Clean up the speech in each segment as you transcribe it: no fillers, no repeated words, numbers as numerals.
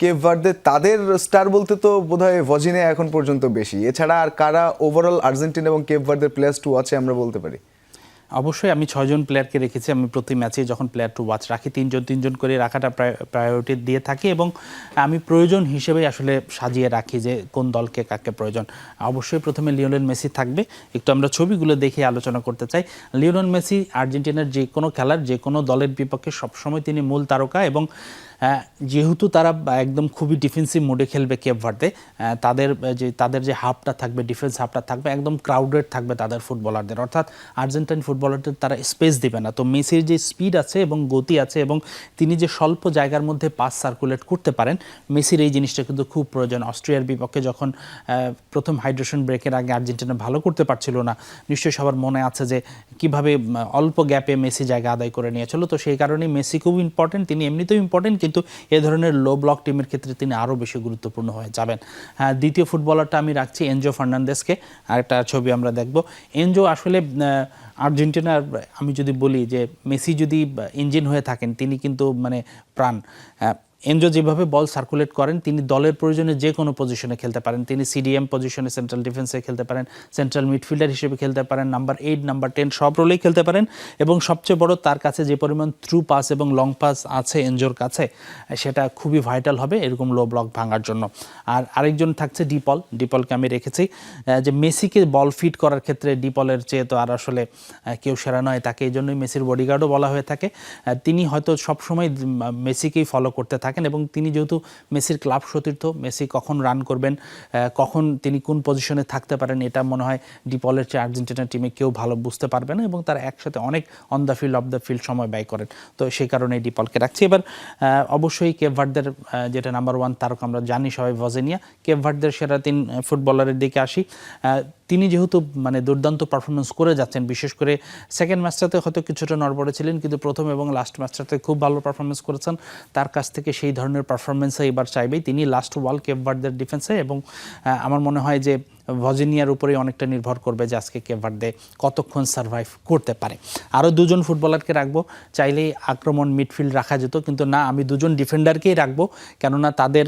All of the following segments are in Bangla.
কেপ ভার্দে তাদের স্টার বলতে তো বোধহয় ভজিনে এখন পর্যন্ত বেশি। এছাড়া আর কারা ওভারঅল আর্জেন্টিনা এবং কেপ ভার্দের প্লেয়ার্স টু ওয়াচে আমরা বলতে পারি? অবশ্যই আমি 6 জন প্লেয়ারকে রেখেছি। আমি প্রতি ম্যাচে যখন প্লেয়ার টু ওয়াচ রাখি তিনজন করে রাখাটা প্রায়োরিটি দিয়ে থাকি এবং আমি প্রয়োজন হিসেবে আসলে সাজিয়ে রাখি যে কোন দলকে কাকে প্রয়োজন। অবশ্যই প্রথমে লিওনেল মেসি থাকবে। একটু আমরা ছবিগুলো দেখে আলোচনা করতে চাই। লিওনেল মেসি আর্জেন্টিনার যে কোনো খেলার যে কোনো দলের বিপক্ষে সবসময় তিনি মূল তারকা এবং যেহেতু তারা একদম খুবই ডিফেন্সিভ মোডে খেলবে কেপ ভার্দে, তাদের যে হাফটা থাকবে, ডিফেন্স হাফটা থাকবে একদম ক্রাউডেড থাকবে তাদের ফুটবলারদের, অর্থাৎ আর্জেন্টাইন ফুটবলারদের তারা স্পেস দিবে না। তো মেসির যে স্পিড আছে এবং গতি আছে এবং তিনি যে স্বল্প জায়গার মধ্যে পাস সার্কুলেট করতে পারেন, মেসির এই জিনিসটা কিন্তু খুব প্রয়োজন। অস্ট্রিয়ার বিপক্ষে যখন প্রথম হাইড্রেশন ব্রেকের আগে আর্জেন্টিনা ভালো করতে পারছিল না, নিশ্চয়ই সবার মনে আছে যে কিভাবে অল্প গ্যাপে মেসি জায়গা আদায় করে নিয়েছিল। তো সেই কারণেই মেসি খুব ইম্পর্টেন্ট, তিনি এমনিতেও ইম্পর্টেন্ট, কিন্তু এ ধরনের লো ব্লক টিমের ক্ষেত্রে তিনি আরও বেশি গুরুত্বপূর্ণ হয়ে যাবেন। হ্যাঁ, দ্বিতীয় ফুটবলারটা আমি রাখছি এনজো ফার্নান্দেসকে। আরেকটা ছবি আমরা দেখব। এনজো আসলে আর্জেন্টিনার, আমি যদি বলি যে মেসি যদি ইঞ্জিন হয়ে থাকেন, তিনি কিন্তু প্রাণ। এনজো যেভাবে বল সার্কুলেট করেন, তিনি দলের প্রয়োজনে যে কোনো পজিশনে খেলতে পারেন। তিনি সিডিএম পজিশনে, সেন্ট্রাল ডিফেন্সে খেলতে পারেন, সেন্ট্রাল মিডফিল্ডার হিসেবে খেলতে পারেন, নাম্বার 8 নাম্বার 10 সব রোলেই খেলতে পারেন। এবং সবচেয়ে বড়, তার কাছে যে পরিমাণ থ্রু পাস এবং লং পাস আছে এনজোর কাছে, সেটা খুবই ভাইটাল হবে এরকম লো ব্লক ভাঙার জন্য। আর আরেকজন থাকছে ডিপলকে আমি রেখেছি। যে মেসিকে বল ফিট করার ক্ষেত্রে ডিপলের চেয়ে তো আর আসলে কেউ সেরা নয়, তাকে এই জন্যই মেসির বডিগার্ডও বলা হয়ে থাকে। তিনি হয়তো সবসময় মেসিকেই ফলো করতে থাকেন এবং তিনি যেহেতু মেসির ক্লাব সতীর্থ, মেসি কখন রান করবেন, কখন তিনি কোন পজিশনে থাকতে পারেন, এটা মনে হয় ডিপলের চেয়ে আর্জেন্টিনার টিমে কেউ ভালো বুঝতে পারবে না এবং তারা একসাথে অনেক on the field of the field সময় ব্যয় করেন। তো সেই কারণে ডিপলকে রাখছি। এবার অবশ্যই কেপ ভার্দের যেটা নাম্বার 1 তারকা আমরা জানি সবাই, ভজিনিয়া। কেপ ভার্দের সেরা 3 ফুটবলারের দিকে আসি। তিনি যেহেতু দুর্দান্ত পারফরমেন্স করে যাচ্ছেন, বিশেষ করে সেকেন্ড ম্যাচটাতে হয়তো কিছুটা নড়বড়ে ছিলেন, কিন্তু প্রথম এবং লাস্ট ম্যাচটাতে খুব ভালো পারফরমেন্স করেছেন। তার কাছ থেকে সেই ধরনের পারফরমেন্সে এবার চাইবেই। তিনি লাস্ট ওয়াল কেপ ভার্দের ডিফেন্সে এবং আমার মনে হয় যে ভজিনিয়ার উপরেই অনেকটা নির্ভর করবে যে আজকে কেপ ভার্দে কতক্ষণ সার্ভাইভ করতে পারে। আরও 2 জন ফুটবলারকে রাখবো। চাইলেই আক্রমণ মিডফিল্ড রাখা যেত, কিন্তু না, আমি 2 জন ডিফেন্ডারকেই রাখবো, কেননা তাদের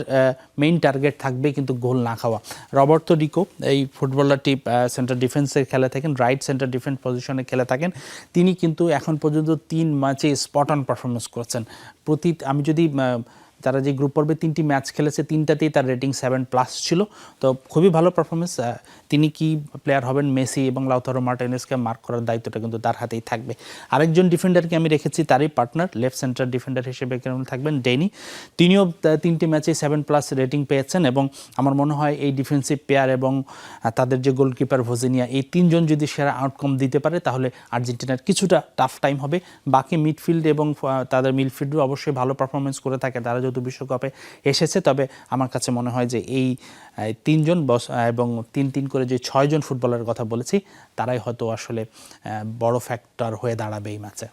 মেইন টার্গেট থাকবে কিন্তু গোল না খাওয়া। রবার্তো ডিকো, এই ফুটবলারটি সেন্টার ডিফেন্সের খেলে থাকেন, রাইট সেন্টার ডিফেন্স পজিশনে খেলে থাকেন। তিনি কিন্তু এখন পর্যন্ত 3 ম্যাচে স্পট অন পারফরমেন্স করেছেন। আমি যদি তারা যে গ্রুপ পর্বে 3টি ম্যাচ খেলেছে, 3টাতেই তার রেটিং 7+ ছিল। তো খুবই ভালো পারফরমেন্স। তিনি কি প্লেয়ার হবেন, মেসি এবং লাউতারো মার্টিনেজকে মার্ক করার দায়িত্বটা কিন্তু তার হাতেই থাকবে। আরেকজন ডিফেন্ডারকে আমি রেখেছি, তারই পার্টনার, লেফট সেন্টার ডিফেন্ডার হিসেবে থাকবেন ডেনি। তিনিও 3টি ম্যাচে 7+ রেটিং পেয়েছেন এবং আমার মনে হয় এই ডিফেন্সিভ পেয়ার এবং তাদের যে গোলকিপার ভজিনিয়া, এই 3 জন যদি সেরা আউটকাম দিতে পারে, তাহলে আর্জেন্টিনার কিছুটা টাফ টাইম হবে। বাকি মিডফিল্ড এবং তাদের মিডফিল্ডও অবশ্যই ভালো পারফরমেন্স করে থাকে তারা যেহেতু বিশ্বকাপে এসেছে। তবে আমার কাছে মনে হয় যে এই 3 জন এবং 3 করে যে 6 জন ফুটবলারের কথা বলেছি, তারাই হয়তো আসলে বড় ফ্যাক্টর হয়ে দাঁড়াবে এই ম্যাচে।